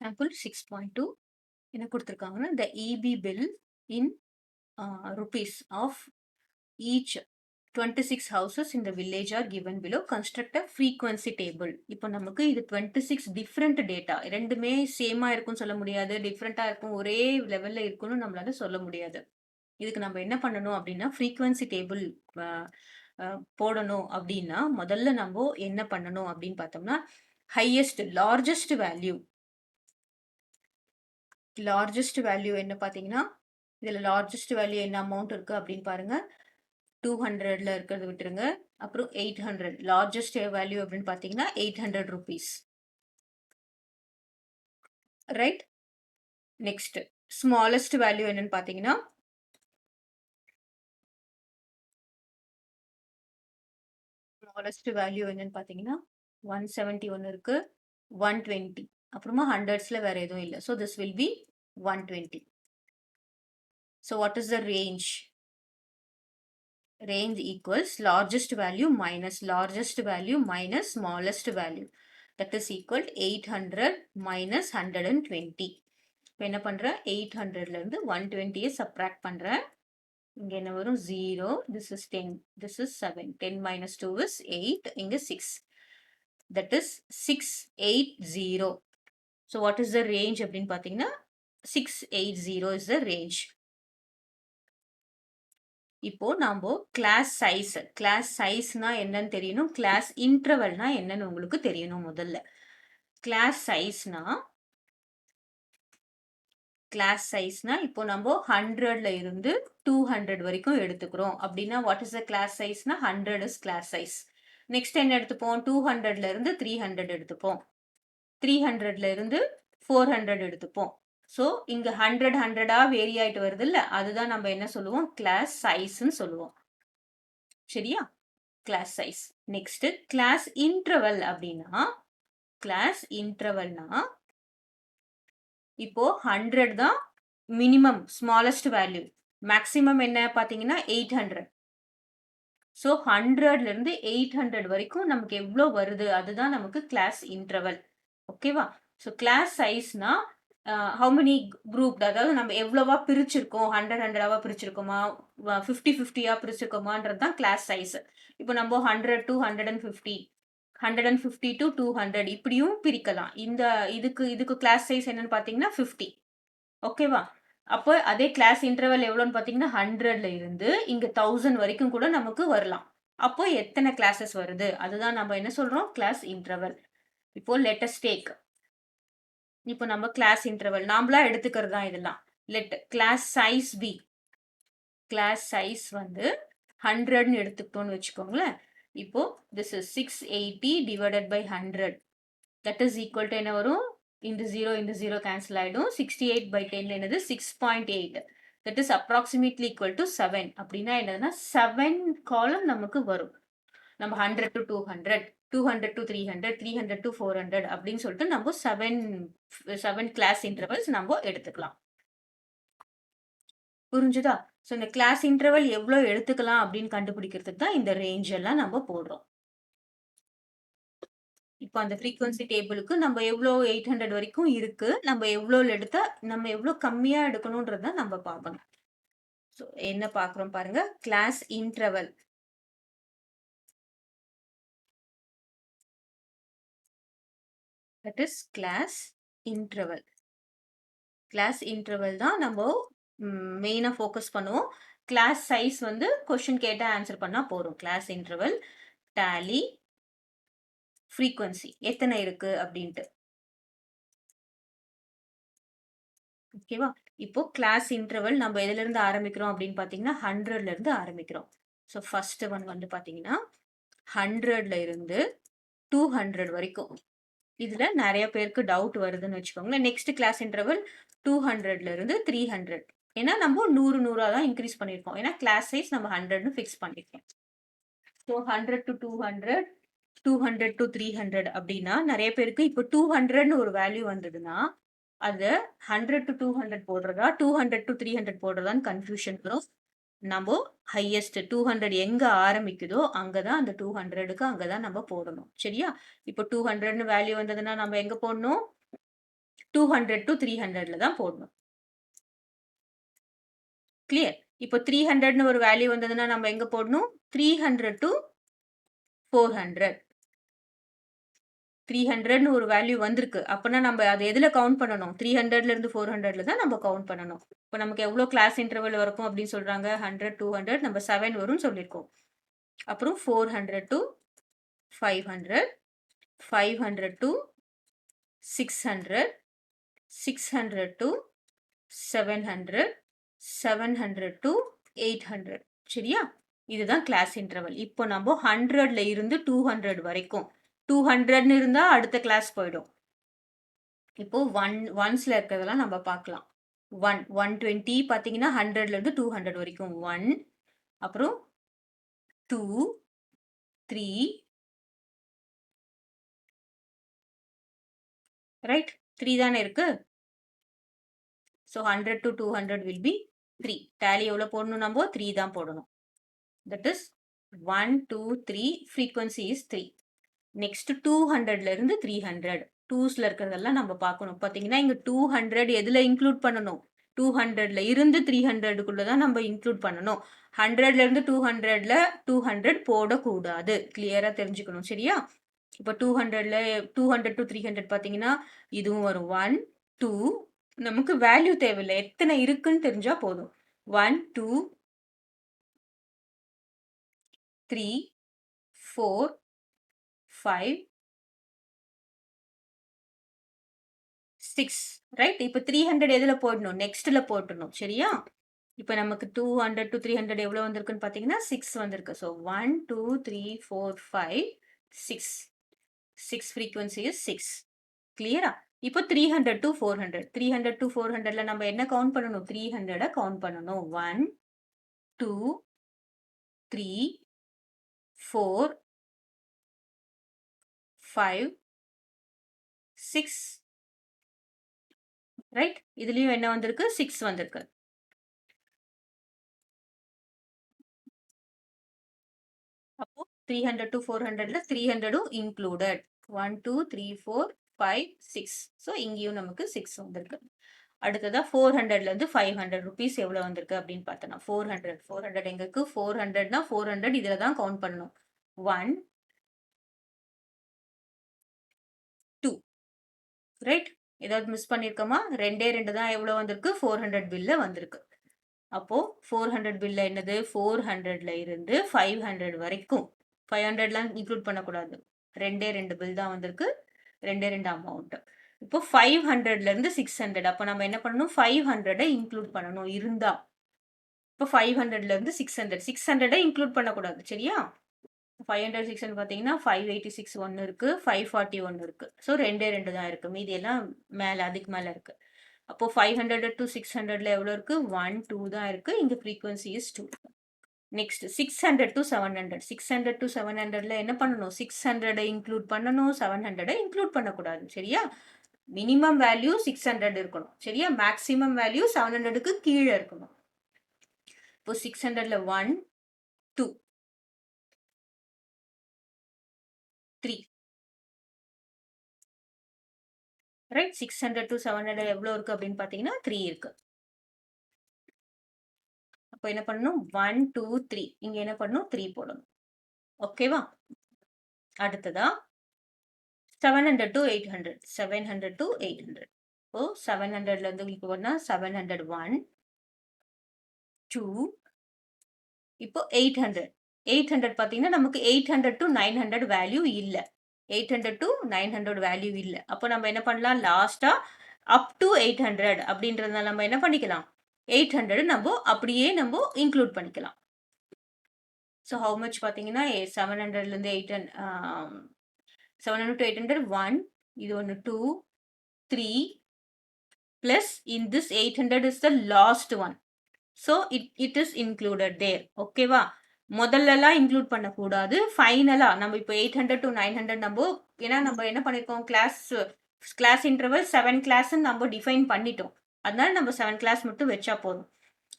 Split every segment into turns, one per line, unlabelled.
Example 6.2 என்ன கொடுத்திருக்காங்கன்னா the EB bill in rupees of each 26 houses in the village are given below. Construct a frequency table. இப்போ நமக்கு இது 26 different data. ரெண்டுமே சேமா இருக்கும்னு சொல்ல முடியாது, டிஃப்ரெண்டா இருக்கும், ஒரே லெவல்ல இருக்கும்னு நம்மளால சொல்ல முடியாது. இதுக்கு நம்ம என்ன பண்ணணும் அப்படின்னா frequency table போடணும் அப்படின்னா முதல்ல நம்ம என்ன பண்ணணும் அப்படின்னு பார்த்தோம்னா highest largest value என்ன பார்த்தீங்கன்னா இதுல லார்ஜஸ்ட் வேல்யூ என்ன அமௌண்ட் இருக்கு அப்படின்னு பாருங்க. 200ல இருக்கிறது விட்டுருங்க. அப்புறம் 800 லார்ஜஸ்ட் வேல்யூ அப்படின்னு பார்த்தீங்கன்னா 800 rupees. Right. Next smallest value என்னன்னு பார்த்தீங்கன்னா ஸ்மாலஸ்ட் வேல்யூ என்னன்னு பார்த்தீங்கன்னா 171 இருக்கு, 120, அப்புறமா ஹண்ட்ரட்ஸ்ல வேற எதுவும் இல்லை. So this will be 120. So what is the range? Range equals largest value minus smallest value. That is equal to 800 minus 120. இப்போ என்ன பண்றேன்? 800ல இருந்து 120 subtract பண்றேன். இங்க என்ன வரும்? 0. This is 10. This is 7. 10 minus 2 is 8. இங்க 6. That is 680. So what is the range அப்படின்னு பார்த்தீங்கன்னா 680 is the range. இப்போ நாம கிளாஸ் சைஸ்னா என்னன்னு தெரியணும், கிளாஸ் இன்டர்வல்னா என்னன்னு உங்களுக்கு தெரியணும். முதல்ல கிளாஸ் சைஸ்னா இப்போ நம்ம 100ல இருந்து 200 வரைக்கும் எடுத்துக்கிறோம் அப்படின்னா வாட் இஸ் த கிளாஸ் சைஸ்னா 100 இஸ் கிளாஸ் சைஸ். நெக்ஸ்ட் என்ன எடுத்துப்போம்? 200ல இருந்து 300 எடுத்துப்போம், 300ல இருந்து 400 எடுத்துப்போம். ஸோ இங்க 100 வேரி ஆயிட்டு வருது இல்ல, அதுதான் நம்ம என்ன சொல்லுவோம்? கிளாஸ் சைஸ்ன்னு சொல்லுவோம். சரியா? Class size. Next class interval அப்படின்னா இப்போ 100 தான் மினிமம் ஸ்மாலஸ்ட் வேல்யூ, மேக்ஸிமம் என்ன பார்த்தீங்கன்னா 800. ஸோ 100ல இருந்து 800 வரைக்கும் நமக்கு எவ்வளோ வருது அதுதான் நமக்கு கிளாஸ் இன்டர்வல். ஓகேவா? ஸோ கிளாஸ் சைஸ்னா ஹவு மெனி குரூப், அதாவது நம்ம எவ்வளவா பிரிச்சிருக்கோம், 100 பிரிச்சிருக்கோமா, 50 பிரிச்சிருக்கோமான்றது தான் கிளாஸ் சைஸ். இப்போ நம்ம 100 to 150, 150 to 200 இப்படியும் பிரிக்கலாம். இதுக்கு கிளாஸ் சைஸ் என்னன்னு பார்த்தீங்கன்னா 50. ஓகேவா? அப்போ அதே கிளாஸ் இன்டர்வல் எவ்வளோன்னு பார்த்தீங்கன்னா 100ல இருந்து இங்க 1000 வரைக்கும் கூட நமக்கு வரலாம். அப்போ எத்தனை கிளாஸஸ் வருது அதுதான் நம்ம என்ன சொல்றோம்? Class interval. இப்போ லெட்டஸ்ட் டேக், இப்போ நம்ம கிளாஸ் இன்டர்வல் நாமளா எடுத்துக்கிறது தான் இதெல்லாம். Class size B, class size வந்து 100ன்னு எடுத்துக்கிட்டோம்னு வச்சுக்கோங்களேன். இப்போ this is 680 divided by 100. That is equal to என்ன வரும்? இந்த 0 கேன்சல் ஆயிடும். 68 by 10 என்னது? 6.8. That is approximately equal to 7. அப்படின்னா என்னதுன்னா 7 காலம் நமக்கு வரும். நம்ம 100 to 200, 200 to 300, 300 to 400 அப்படின்னு சொல்லிட்டு நம்ம 7 கிளாஸ் இன்டர்வல்ஸ் நம்ம எடுத்துக்கலாம். புரிஞ்சுதா? ஸோ இந்த கிளாஸ் இன்டர்வல் எவ்வளோ எடுத்துக்கலாம் அப்படின்னு கண்டுபிடிக்கிறதுக்கு தான் இந்த ரேஞ்ச் எல்லாம் நம்ம போடுறோம். இப்போ அந்த ஃப்ரீக்வன்சி டேபிளுக்கு நம்ம எவ்வளோ 800 வரைக்கும் இருக்கு, நம்ம எவ்வளோ எடுத்தா நம்ம எவ்வளோ கம்மியா எடுக்கணும்ன்றத நம்ம பார்க்கணும். ஸோ என்ன பார்க்குறோம் பாருங்க, class interval. That is class interval. Class interval தான் நம்ம மெயினாக ஃபோக்கஸ் பண்ணுவோம். கிளாஸ் சைஸ் வந்து கொஸ்டின் கேட்டால் ஆன்சர் பண்ணால் போதும். கிளாஸ் இன்டர்வல் டேலி ஃப்ரீக்வன்சி எத்தனை இருக்கு அப்படின்ட்டு. ஓகேவா? இப்போ கிளாஸ் இன்டர்வல் நம்ம எதுல இருந்து ஆரம்பிக்கிறோம் அப்படின்னு பார்த்தீங்கன்னா 100ல இருந்து ஆரம்பிக்கிறோம். ஸோ ஃபர்ஸ்ட் ஒன் வந்து பார்த்தீங்கன்னா 100ல இருந்து 200 வரைக்கும். இதுல நிறைய பேருக்கு டவுட் வருதுன்னு வச்சுக்கோங்களேன். நெக்ஸ்ட் கிளாஸ் இன்டர்வல் 200ல இருந்து 300. ஏன்னா நம்ம 100 தான் இன்க்ரீஸ் பண்ணியிருக்கோம். ஏன்னா கிளாஸ் சைஸ் நம்ம 100ன்னு ஃபிக்ஸ் பண்ணியிருக்கோம். ஸோ 100 to 200, 200 to 300 அப்படின்னா நிறைய பேருக்கு இப்போ 200ன்னு ஒரு வேல்யூ வந்ததுன்னா அது 100 to 200 போடுறதா 200 to 300 போடுறதான்னு கன்ஃபியூஷன் வரும். நம்ம ஹையஸ்ட் 200 எங்க ஆரம்பிக்குதோ அங்கதான் அந்த 200க்கு அங்கதான் நம்ம போடணும். சரியா? இப்போ 200ன்னு வேல்யூ வந்ததுன்னா நம்ம எங்க போடணும்? 200 to 300ல தான் போடணும். கிளியர்? இப்போ 300ன்னு ஒரு வேல்யூ வந்ததுன்னா நம்ம எங்க போடணும்? 300 to 400. 300ன்னு ஒரு வேல்யூ வந்திருக்கு. அப்பன்னா நம்ம அத எதுல கவுண்ட் பண்ணணும்? 300ல இருந்து 400ல தான் நம்ம கவுண்ட் பண்ணணும். இப்ப நமக்கு எவ்ளோ கிளாஸ் இன்டர்வல் வரைக்கும் அப்படின்னு சொல்றாங்க? 100, 200 நம்ம 7 வரும்னு சொல்லியிருக்கோம். அப்புறம் 400 to 500, 500 to 600, 600 to 700, 700 to 800. சரியா? இதுதான் கிளாஸ் இன்டர்வல். இப்போ நம்ம 100ல இருந்து 200 வரைக்கும் 200ன்னு இருந்தா அடுத்த கிளாஸ் போயிடும். இப்போ ஒன்ஸ்ல இருக்கிறதெல்லாம் நம்ம பார்க்கலாம். 120 பார்த்தீங்கன்னா 100ல இருந்து 200 வரைக்கும் 1, அப்புறம் 2, 3, ரைட்? 3 தானே இருக்கு. So 100 to 200 will be 3. Tally எவ்வளோ போடணும் நம்ம? 3 தான் போடணும். That is 1, 2, 3. Frequency is 3. Next 200ல இருந்து 300. 2ஸ்ல இருக்கிறதெல்லாம் நம்ம பார்க்கணும். பார்த்தீங்கன்னா இங்க 200 எதுல இன்க்ளூட் பண்ணணும்? 200ல இருந்து 300க்குள்ள தான் நம்ம இன்க்ளூட் பண்ணணும். 100ல இருந்து 200ல 200 போடக்கூடாது. கிளியரா தெரிஞ்சுக்கணும். சரியா? இப்போ 200ல 200 to 300 பார்த்தீங்கன்னா இதுவும் வரும். 1, 2. நமக்கு வேல்யூ தேவையில்லை. எத்தனை இருக்குன்னு தெரிஞ்சா போதும். 1, 2, 3, 4, 5, 6. ரைட்? இப்போ 300 எதுல போடணும்? நெக்ஸ்ட்ல போட்டுடணும். சரியா? இப்போ நமக்கு 200 to 300 எவ்வளோ வந்திருக்குன்னு பார்த்தீங்கன்னா 6 வந்திருக்கு. ஸோ 1, 2, 3, 4, 5, 6. 6 frequency is 6. கிளியரா? இப்போ 300 to 400. 300 to 400ல நம்ம என்ன கவுண்ட் பண்ணணும்? 300 கவுண்ட் பண்ணணும். 1, 2, 3, 4, 5, 6. ரைட்? இதுலயும் என்ன வந்திருக்கு? 6 வந்திருக்கு. அப்போ 300 to 400ல 300ம் இன்க்ளூடட். 1, 2, 3, 4, 5, 6. ஸோ இங்கேயும் நமக்கு 6 வந்திருக்கு. அடுத்ததா 400ல இருந்து 500 rupees எவ்வளோ வந்திருக்கு அப்படின்னு பார்த்தோம்னா 400. 400 எங்க இருக்கு? 400னா 400 இதுல தான் கவுண்ட் பண்ணணும். 1, 2. ரைட்? ஏதாவது மிஸ் பண்ணியிருக்கோமா? 2 தான் எவ்வளோ வந்திருக்கு? 400 பில்ல வந்திருக்கு. அப்போ 400 பில்ல என்னது? 400ல இருந்து 500 வரைக்கும். 500லாம் இன்க்ளூட் பண்ணக்கூடாது. 2 பில் தான் வந்திருக்கு. 2 அமௌண்ட். இப்போ 500ல இருந்து 600. அப்போ நம்ம என்ன பண்ணணும்? 500 இன்க்ளூட் பண்ணணும் இருந்தா. இப்போ 500ல இருந்து 600. 600 இன்க்ளூட் பண்ணக்கூடாது. சரியா? 500, 600 பார்த்தீங்கன்னா 586 ஒன்று இருக்கு. 541 இருக்கு. ஸோ 2 தான் இருக்கு. மீதி எல்லாம் மேல அதுக்கு மேல இருக்கு. அப்போ 500 to 600ல எவ்வளோ இருக்கு? 1, 2 தான் இருக்கு. இங்க frequency is 2. Next 600 to 700. 600 to 700ல என்ன பண்ணணும்? 600 இன்க்ளூட் பண்ணணும். 700 இன்க்ளூட் பண்ணக்கூடாது. சரியா? மினிமம் வேல்யூ 600 இருக்கணும். சரியா? மேக்ஸிமம் வேல்யூ 700க்கு கீழே இருக்கணும். இப்போ 600ல 1, 2, 3. ரைட்? 600 to 700 எவ்வளோ இருக்கு அப்படின்னு பார்த்தீங்கன்னா 3 இருக்கு. அப்போ என்ன பண்ணணும்? 1, 2, 3. இங்க என்ன பண்ணணும்? 3 போடணும். ஓகேவா? அடுத்ததா 700 to 800. 700 to 800. இப்போ 700ல இருந்து உங்களுக்கு பண்ணா 701, 2. இப்போ 800. 800 பார்த்தீங்கன்னா நமக்கு 800 to 900 வேல்யூ இல்ல. 800 to 900 வேல்யூ இல்ல. அப்போ நம்ம என்ன பண்ணலாம்? லாஸ்டா அப் டு 800 அப்படின்றதுனால நம்ம என்ன பண்ணிக்கலாம்? 800 நம்ம அப்படியே நம்ம இன்க்ளூட் பண்ணிக்கலாம். ஸோ ஹவு மச் பார்த்தீங்கன்னா 700ல இருந்து 700 to 800 1, இது ஒன்று 2, 3 plus in this 800 is the last one. So it is included there. ஓகேவா? முதல்லலாம் இன்க்ளூட் பண்ணக்கூடாது. ஃபைனலா நம்ம இப்போ 800 to 900 நம்ம ஏன்னா நம்ம என்ன பண்ணியிருக்கோம்? கிளாஸ் இன்டர்வல் 7 கிளாஸ்ன்னு நம்ம டிஃபைன் பண்ணிட்டோம். அதனால நம்ம 7 கிளாஸ் மட்டும் வச்சா போதும்.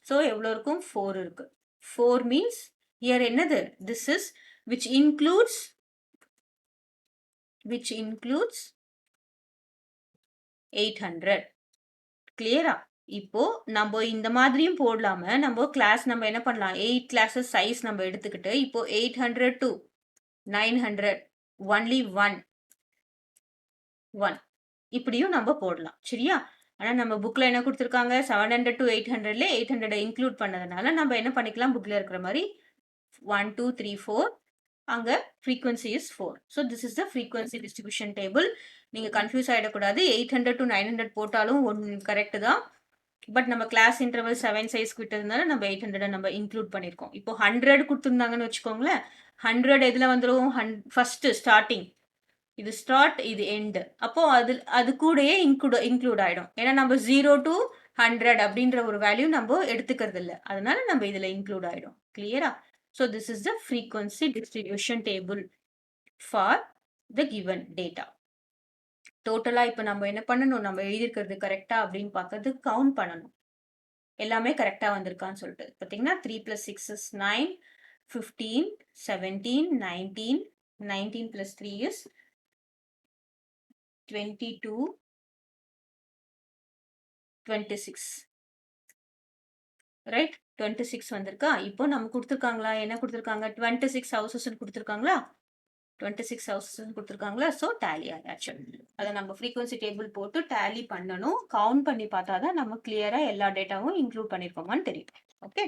ஸோ எவ்வளோ இருக்கும்? 4 இருக்கு. 4 மீன்ஸ் ஹியர் என்னது? This is which includes 800. கிளியரா? இப்போ நம்ப இந்த மாதிரியும் போடலாம, நம்ப கிளாஸ் நம்ம என்ன பண்ணலாம்? 8 கிளாஸஸ் சைஸ் நம்ம எடுத்துக்கிட்டு, இப்போ 800 டூ 900 ஒன்லி 1, 1 இப்படியும் நம்ப போடலாம். சரியா? ஆனா நம்ம புக்ல என்ன குடுத்துருக்காங்க? 700 டூ 800ல 800 இன்க்ளூட் பண்ணதுனால, நம்ப என்ன பண்ணிக்கலாம்? புக்ல இருக்கிற மாரி 1, 2, 3, 4 அங்க frequency is 4. So this is the frequency distribution table. நீங்க கன்ஃப்யூஸ் ஆயிடக்கூடாது. 800 டூ 900 போட்டாலும் கரெக்ட் தான். பட் நம்ம கிளாஸ் இன்டர்வல் 7 சைஸ்க்கு விட்டதுனால நம்ம 800 நம்ம இன்க்ளூட் பண்ணியிருக்கோம். இப்போ 100 குடுத்துருந்தாங்கன்னு வச்சுக்கோங்களேன். 100 எதுல வந்துரும்? First starting. இது ஸ்டார்ட், இது எண்ட். அப்போ அது கூடயே இன்க்ளூட் ஆயிடும். ஏன்னா நம்ம 0 டூ 100 அப்படின்ற ஒரு வேல்யூ நம்ம எடுத்துக்கிறது இல்ல. அதனால நம்ம இதுல இன்க்ளூட் ஆயிடும். கிளியரா? So this is the frequency distribution table for the given data. டோட்டலா இப்ப நம்ம என்ன பண்ணணும்? நம்ம எழுதியிருக்கிறது கரெக்ட்டா அப்படின்னு பார்க்கறது கவுண்ட் பண்ணணும். எல்லாமே கரெக்ட்டா வந்திருக்கான்னு சொல்லிட்டு. பார்த்தீங்கன்னா 3 + 6 is 9, 15, 17, 19, 19 + 3 is 22, 26. ரைட்? 26 வந்திருக்கா? இப்போ நம்ம குடுத்துருக்காங்களா? என்ன குடுத்துருக்காங்க? 26 ஹவுஸஸ்ன்னு குடுத்துருக்காங்களா? 26 ஹவுஸஸ்ன்னு குடுத்துருக்காங்களா? ஸோ டேலி ஆயாச்சு. அத நம்ம ஃப்ரீக்வென்சி டேபிள் போட்டு டேலி பண்ணணும். கவுண்ட் பண்ணி பார்த்தா தான் நம்ம கிளியரா எல்லா டேட்டாவும் இன்க்ளூட் பண்ணியிருக்கோமான்னு தெரியும். ஓகே?